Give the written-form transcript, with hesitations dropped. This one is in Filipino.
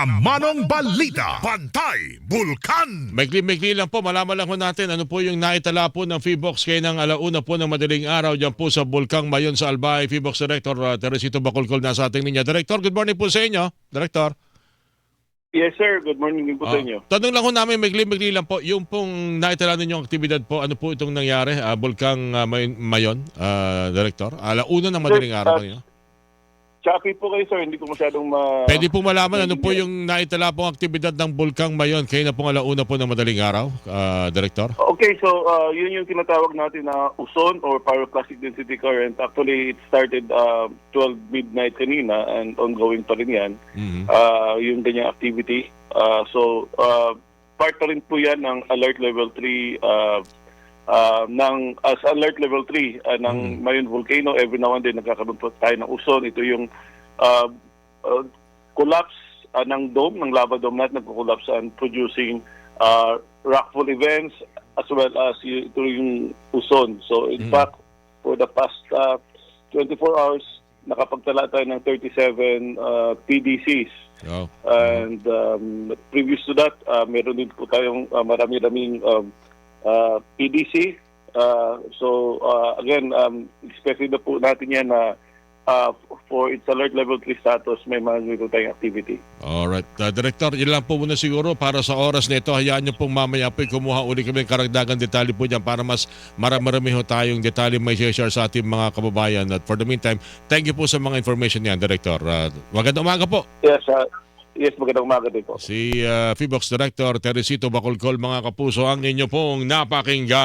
Manong balita, Bantay, Bulkan. Maikli-maikli lang po, malaman lang po natin ano po yung naitala po ng PHIVOLCS kaya ng alauna po ng madaling araw dyan po sa Bulkang Mayon sa Albay. PHIVOLCS Director Teresito Bacolcol nasa ating linya. Director, good morning po sa inyo. Director. Yes, sir. Good morning din po sa inyo. Tanong lang po namin, maikli-maikli lang po, yung pong naitala ninyong aktibidad po, ano po itong nangyari? Bulkang Mayon, Director? Alauna ng madaling araw kanina. Choppy po kayo, sir. Hindi ko masyadong Pwede po malaman ano po yung naitala pong aktibidad ng Bulkang Mayon kaya na pong alauna po ng madaling araw, Director? Okay, so yun yung tinatawag natin na uson or pyroclastic density current. Actually, it started 12 midnight kanina and ongoing pa rin yan. Yung ganyang activity. So, part pa rin po yan ng alert level 3 as alert level 3 ng Mayon Volcano. Every now and then nagkakaroon po tayo ng uson. Ito yung collapse ng dome, ng lava dome natin, nagko-collapse and producing rockfall events as well as ito yung uson. So in fact, for the past 24 hours, nakapagtala tayo ng 37 PDCs. Oh. And previous to that, meron din po tayong marami-raming PDC. So again, expected na po natin yan na for its alert level 3 status, may mga tayong activity. Alright. Director, yun lang po muna siguro para sa oras na ito. Hayaan nyo pong mamaya po kumuha uli kami ng karagdagang detalye po dyan para mas marami ho tayong detalye may share sa ating mga kababayan. At for the meantime, thank you po sa mga information niyan, Director. Magandang umaga po. Yes, magandang umaga din po. Si PHIVOLCS Director Teresito Bacolcol, mga kapuso, ang inyo pong napakinggan.